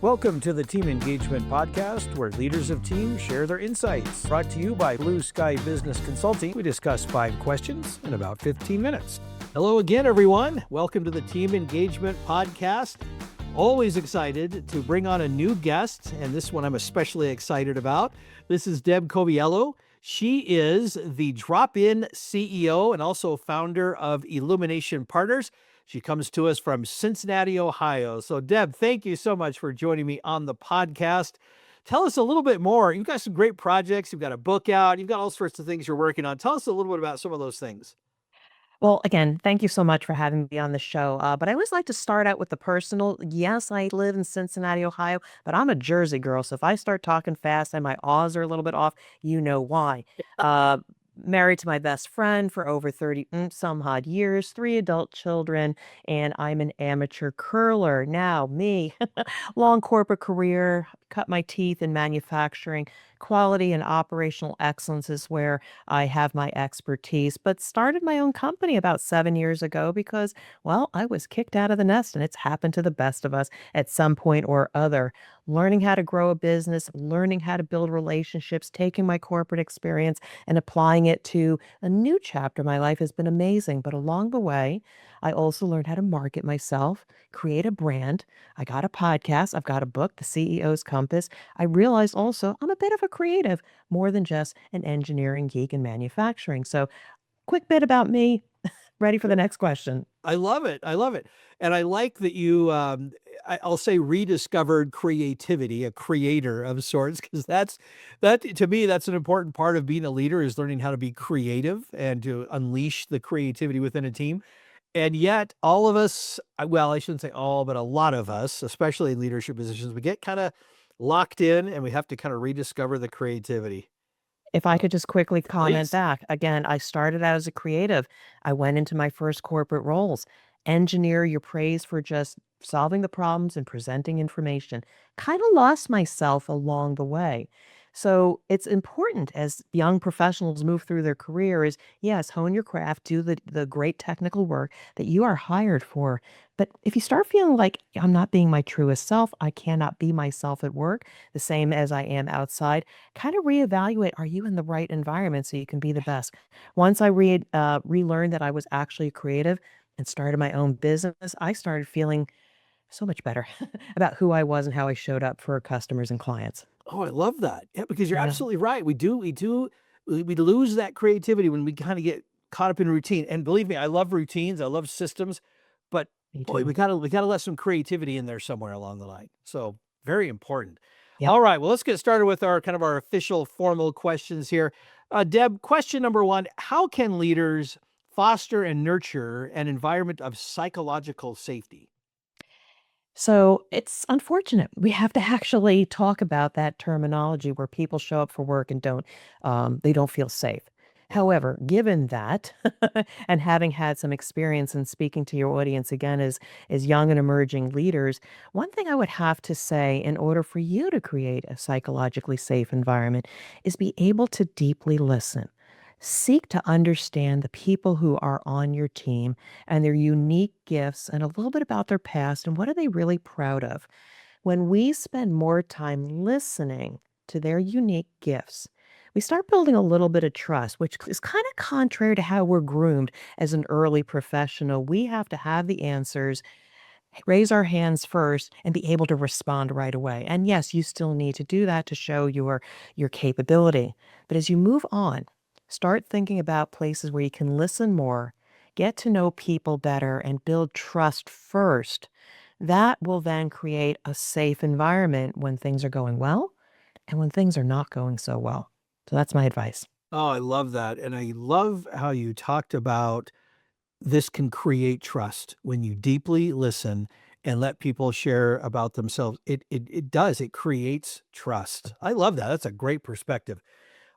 Welcome to the Team Engagement Podcast, where leaders of teams share their insights. Brought to you by Blue Sky Business Consulting. We discuss 5 questions in about 15 minutes. Hello again, everyone. Welcome to the Team Engagement Podcast. Always excited to bring on a new guest, and this one I'm especially excited about. This is Deb Coviello. She is the drop-in CEO and also founder of Illumination Partners. She comes to us from Cincinnati, Ohio. So, Deb, thank you so much for joining me on the podcast. Tell us a little bit more. You've got some great projects. You've got a book out. You've got all sorts of things you're working on. Tell us a little bit about some of those things. Well, again, thank you so much for having me on the show. But I always like to start out with the personal. Yes, I live in Cincinnati, Ohio, but I'm a Jersey girl. So if I start talking fast and my ahs are a little bit off, you know why. Uh, Married to my best friend for over 30 some odd years, 3 adult children, and I'm an amateur curler. Now, me, long corporate career, cut my teeth in manufacturing. Quality and operational excellence is where I have my expertise, but started my own company about 7 years ago because, well, I was kicked out of the nest, and it's happened to the best of us at some point or other. Learning how to grow a business, learning how to build relationships, taking my corporate experience and applying it to a new chapter of my life has been amazing. But along the way, I also learned how to market myself, create a brand. I got a podcast. I've got a book, The CEO's Compass. I realized also I'm a bit of a creative, more than just an engineering geek in manufacturing. So, quick bit about me. Ready for the next question. I love it. I love it. And I like that you, I'll say, rediscovered creativity, a creator of sorts, because that to me, that's an important part of being a leader is learning how to be creative and to unleash the creativity within a team. And yet all of us, well, I shouldn't say all, but a lot of us, especially in leadership positions, we get kind of locked in and we have to kind of rediscover the creativity. If I could just quickly comment Please. back, again, I started out as a creative. I went into my first corporate roles. Engineer, you're praised for just solving the problems and presenting information. Kind of lost myself along the way. So it's important as young professionals move through their career is yes, hone your craft, do the great technical work that you are hired for. But if you start feeling like I'm not being my truest self, I cannot be myself at work, the same as I am outside, kind of reevaluate, are you in the right environment so you can be the best? Once I relearned that I was actually creative and started my own business, I started feeling so much better about who I was and how I showed up for customers and clients. Oh, I love that. Yeah, because you're Yeah, absolutely right. We lose that creativity when we kind of get caught up in routine. And believe me, I love routines. I love systems, but me boy, too. we gotta let some creativity in there somewhere along the line. So very important. Yep. All right, well, let's get started with our kind of our official formal questions here. Deb, question number 1: how can leaders foster and nurture an environment of psychological safety? So it's unfortunate. We have to actually talk about that terminology where people show up for work and they don't feel safe. However, given that, and having had some experience in speaking to your audience again as young and emerging leaders, one thing I would have to say in order for you to create a psychologically safe environment is be able to deeply listen. Seek to understand the people who are on your team and their unique gifts and a little bit about their past and what are they really proud of. When we spend more time listening to their unique gifts, we start building a little bit of trust, which is kind of contrary to how we're groomed as an early professional. We have to have the answers, raise our hands first, and be able to respond right away. And yes, you still need to do that to show your capability. But as you move on, start thinking about places where you can listen more, get to know people better, and build trust first. That will then create a safe environment when things are going well and when things are not going so well. So that's my advice. Oh, I love that. And I love how you talked about this can create trust when you deeply listen and let people share about themselves. It does. It creates trust. I love that. That's a great perspective.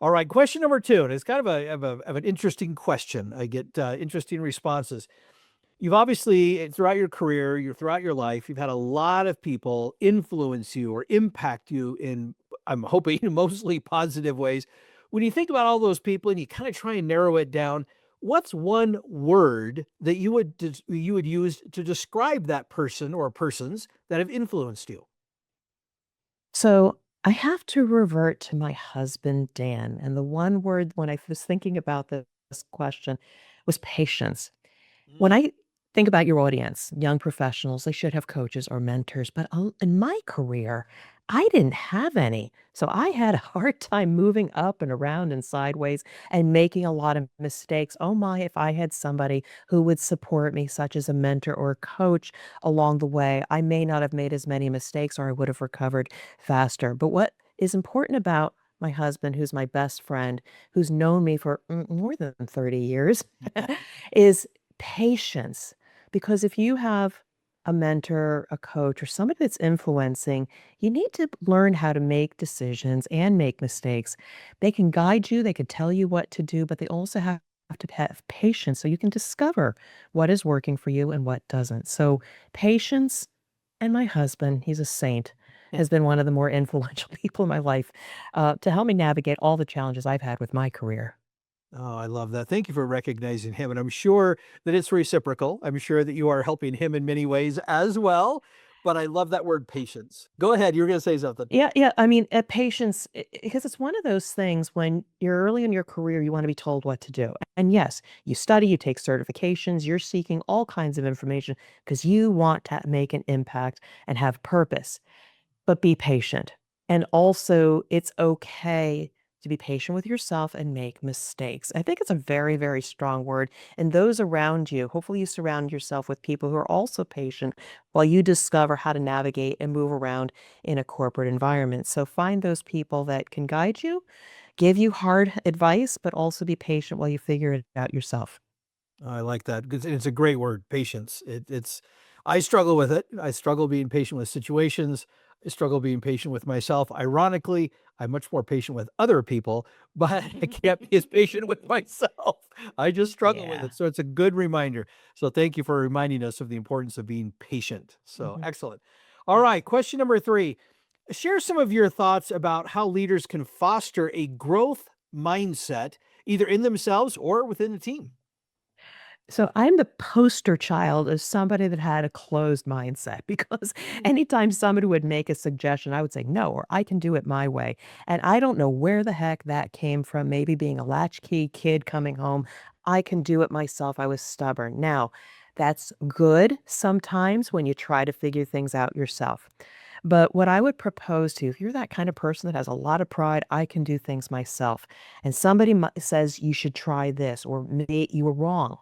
All right, question number 2, and it's kind of of an interesting question. I get interesting responses. You've obviously throughout your career, throughout your life, you've had a lot of people influence you or impact you in, I'm hoping, mostly positive ways. When you think about all those people and you kind of try and narrow it down, what's one word that you would use to describe that person or persons that have influenced you? So I have to revert to my husband, Dan. And the one word when I was thinking about this question was patience. When Mm. I think about your audience, young professionals, they should have coaches or mentors. But in my career, I didn't have any. So I had a hard time moving up and around and sideways and making a lot of mistakes. Oh my, if I had somebody who would support me, such as a mentor or a coach along the way, I may not have made as many mistakes or I would have recovered faster. But what is important about my husband, who's my best friend, who's known me for more than 30 years, is patience. Because if you have a mentor, a coach, or somebody that's influencing, you need to learn how to make decisions and make mistakes. They can guide you, they can tell you what to do, but they also have to have patience so you can discover what is working for you and what doesn't. So, patience and my husband, he's a saint, has been one of the more influential people in my life to help me navigate all the challenges I've had with my career. Oh, I love that. Thank you for recognizing him. And I'm sure that it's reciprocal. I'm sure that you are helping him in many ways as well. But I love that word patience. Go ahead. You were going to say something. Yeah, yeah. I mean, patience, because it's one of those things when you're early in your career, you want to be told what to do. And yes, you study, you take certifications, you're seeking all kinds of information because you want to make an impact and have purpose. But be patient. And also, it's okay to be patient with yourself and make mistakes. I think it's a very, very strong word. And those around you, hopefully, you surround yourself with people who are also patient while you discover how to navigate and move around in a corporate environment. So find those people that can guide you, give you hard advice, but also be patient while you figure it out yourself. I like that because it's a great word, patience. I struggle with it. I struggle being patient with situations. I struggle being patient with myself. Ironically, I'm much more patient with other people, but I can't be as patient with myself. I just struggle with Yeah. it. So it's a good reminder. So thank you for reminding us of the importance of being patient. So Mhm. excellent. All right. Question number 3. Share some of your thoughts about how leaders can foster a growth mindset, either in themselves or within the team. So I'm the poster child of somebody that had a closed mindset because anytime somebody would make a suggestion, I would say no, or I can do it my way. And I don't know where the heck that came from. Maybe being a latchkey kid coming home, I can do it myself. I was stubborn. Now, that's good sometimes when you try to figure things out yourself. But what I would propose to you, if you're that kind of person that has a lot of pride, I can do things myself, and somebody says you should try this, or maybe you were wrong,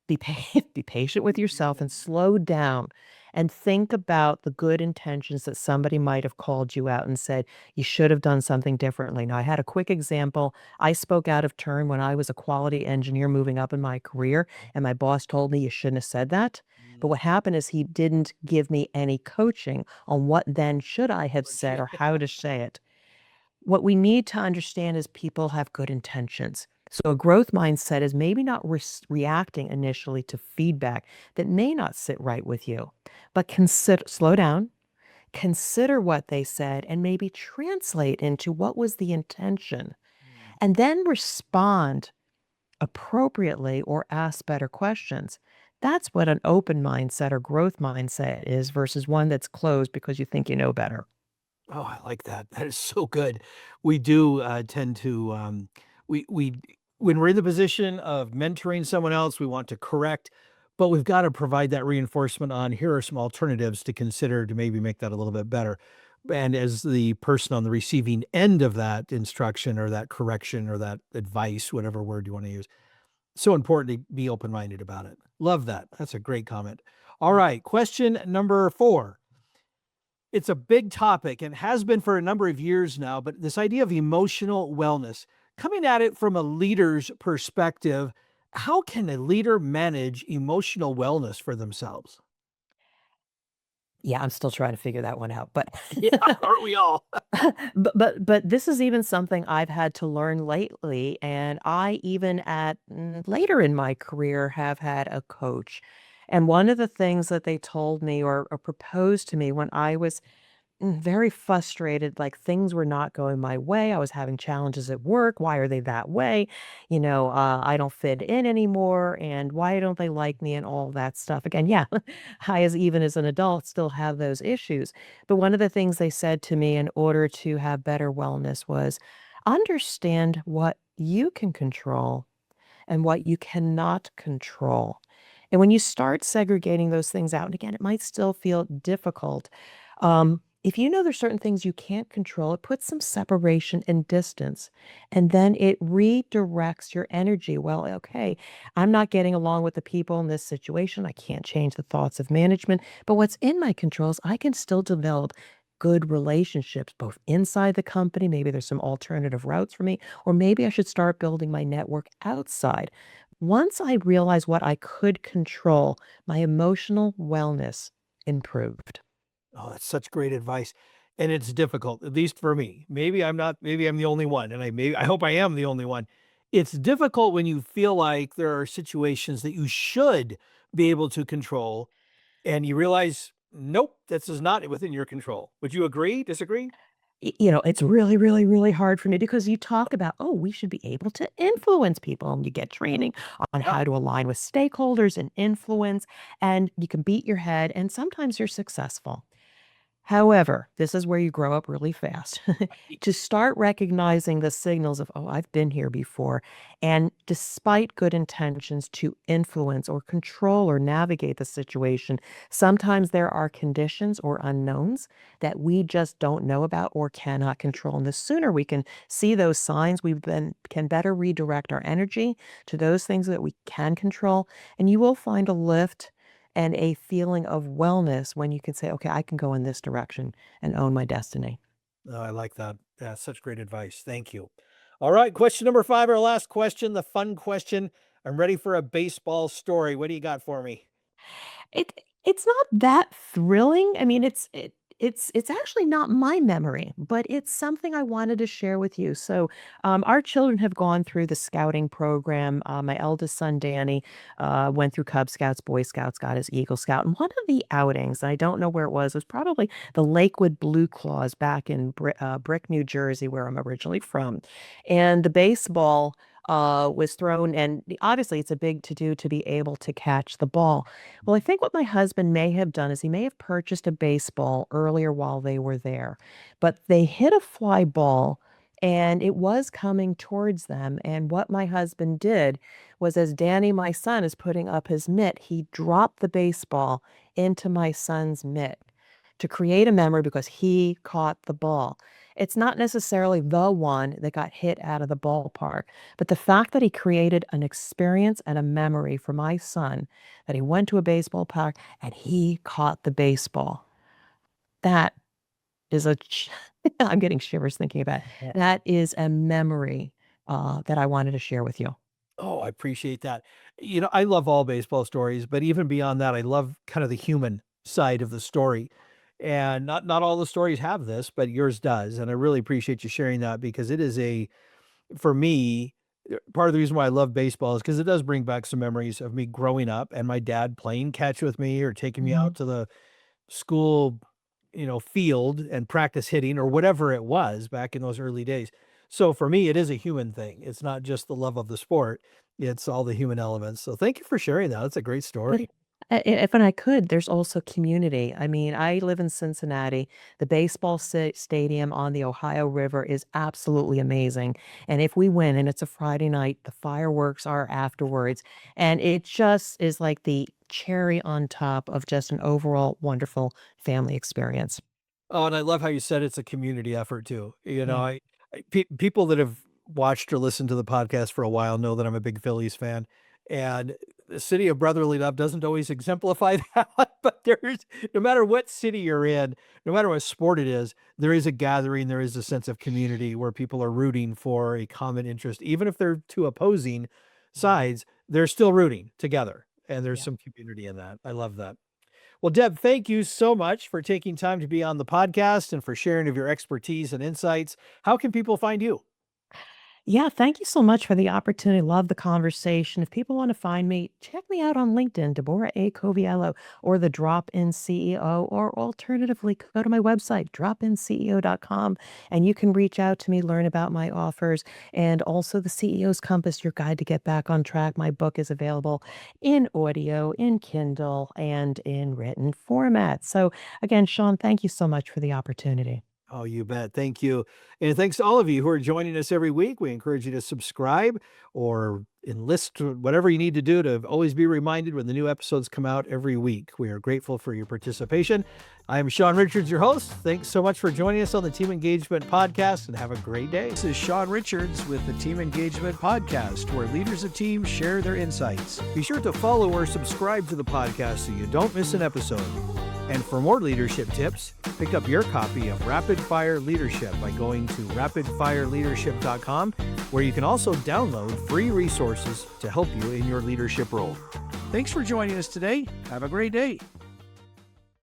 be patient with yourself and slow down and think about the good intentions that somebody might have called you out and said, "You should have done something differently." Now, I had a quick example. I spoke out of turn when I was a quality engineer moving up in my career, and my boss told me, "You shouldn't have said that." But Mm. what happened is he didn't give me any coaching on what then should I have said or how to say it. What we need to understand is people have good intentions. So a growth mindset is maybe not reacting initially to feedback that may not sit right with you, but consider, slow down, consider what they said, and maybe translate into what was the intention, Mm. and then respond appropriately or ask better questions. That's what an open mindset or growth mindset is versus one that's closed because you think you know better. Oh, I like that. That is so good. We do tend to we when we're in the position of mentoring someone else, we want to correct, but we've got to provide that reinforcement on here are some alternatives to consider to maybe make that a little bit better. And as the person on the receiving end of that instruction or that correction or that advice, whatever word you want to use, so important to be open-minded about it. Love that. That's a great comment. All right, question number 4. It's a big topic and has been for a number of years now, but this idea of emotional wellness, coming at it from a leader's perspective, how can a leader manage emotional wellness for themselves? Yeah, I'm still trying to figure that one out, but Yeah, aren't we all? but this is even something I've had to learn lately, and I even at later in my career have had a coach. And one of the things that they told me or proposed to me when I was very frustrated, like things were not going my way. I was having challenges at work. Why are they that way? I don't fit in anymore. And why don't they like me and all that stuff? Again, yeah, I, as even as an adult, still have those issues. But one of the things they said to me in order to have better wellness was understand what you can control and what you cannot control. And when you start segregating those things out, and again, it might still feel difficult. If you know there's certain things you can't control, it puts some separation and distance, and then it redirects your energy. Well, okay, I'm not getting along with the people in this situation. I can't change the thoughts of management, but what's in my control is I can still develop good relationships both inside the company. Maybe there's some alternative routes for me, or maybe I should start building my network outside. Once I realized what I could control, my emotional wellness improved. Oh, that's such great advice. And it's difficult, at least for me. Maybe I'm not, maybe I'm the only one, and I hope I am the only one. It's difficult when you feel like there are situations that you should be able to control and you realize, nope, this is not within your control. Would you agree? Disagree? It's really, really, really hard for me because you talk about, oh, we should be able to influence people. And you get training on Yeah. how to align with stakeholders and influence, and you can beat your head, and sometimes you're successful. However, this is where you grow up really fast. To start recognizing the signals of, oh, I've been here before. And despite good intentions to influence or control or navigate the situation, sometimes there are conditions or unknowns that we just don't know about or cannot control. And the sooner we can see those signs, can better redirect our energy to those things that we can control. And you will find a lift and a feeling of wellness when you can say, okay, I can go in this direction and own my destiny. Oh, I like that. Yeah, such great advice. Thank you. All right, question number 5, our last question, the fun question. I'm ready for a baseball story. What do you got for me? It's not that thrilling. I mean, it's actually not my memory, but it's something I wanted to share with you. So, our children have gone through the scouting program. My eldest son, Danny, went through Cub Scouts, Boy Scouts, got his Eagle Scout. And one of the outings, and I don't know where it was probably the Lakewood Blue Claws back in Brick, New Jersey, where I'm originally from. And the baseball was thrown, and obviously it's a big to do to be able to catch the ball. Well, I think what my husband may have done is he may have purchased a baseball earlier while they were there, but they hit a fly ball and it was coming towards them. And what my husband did was, as Danny, my son, is putting up his mitt, he dropped the baseball into my son's mitt to create a memory because he caught the ball. It's not necessarily the one that got hit out of the ballpark, but the fact that he created an experience and a memory for my son, that he went to a baseball park and he caught the baseball. That is I'm getting shivers thinking about it. That is a memory that I wanted to share with you. Oh, I appreciate that. I love all baseball stories, but even beyond that, I love kind of the human side of the story. And not all the stories have this, but yours does. And I really appreciate you sharing that because it is for me, part of the reason why I love baseball is because it does bring back some memories of me growing up and my dad playing catch with me or taking me Mhm. out to the school, field and practice hitting or whatever it was back in those early days. So for me, it is a human thing. It's not just the love of the sport. It's all the human elements. So thank you for sharing that. That's a great But story. if and I could, there's also community. I mean, I live in Cincinnati. The baseball stadium on the Ohio River is absolutely amazing. And if we win and it's a Friday night, the fireworks are afterwards. And it just is like the cherry on top of just an overall wonderful family experience. Oh, and I love how you said it's a community effort too. Yeah. People that have watched or listened to the podcast for a while know that I'm a big Phillies fan, and the city of brotherly love doesn't always exemplify that. But no matter what city you're in, no matter what sport it is, there is a gathering, there is a sense of community where people are rooting for a common interest, even if they're two opposing Mhm. sides, they're still rooting together, and there's Yeah. some community in that. I love that. Well, Deb, thank you so much for taking time to be on the podcast and for sharing of your expertise and insights. How can people find you? Yeah, thank you so much for the opportunity. Love the conversation. If people want to find me, check me out on LinkedIn, Deborah A. Coviello, or the Drop In CEO, or alternatively, go to my website, dropinceo.com, and you can reach out to me, learn about my offers, and also the CEO's Compass, your guide to get back on track. My book is available in audio, in Kindle, and in written format. So, again, Shawn, thank you so much for the opportunity. Oh, you bet. Thank you. And thanks to all of you who are joining us every week. We encourage you to subscribe or enlist whatever you need to do to always be reminded when the new episodes come out every week. We are grateful for your participation. I am Shawn Richards, your host. Thanks so much for joining us on the Team Engagement Podcast, and have a great day. This is Shawn Richards with the Team Engagement Podcast, where leaders of teams share their insights. Be sure to follow or subscribe to the podcast so you don't miss an episode. And for more leadership tips, pick up your copy of Rapid Fire Leadership by going to rapidfireleadership.com, where you can also download free resources to help you in your leadership role. Thanks for joining us today. Have a great day.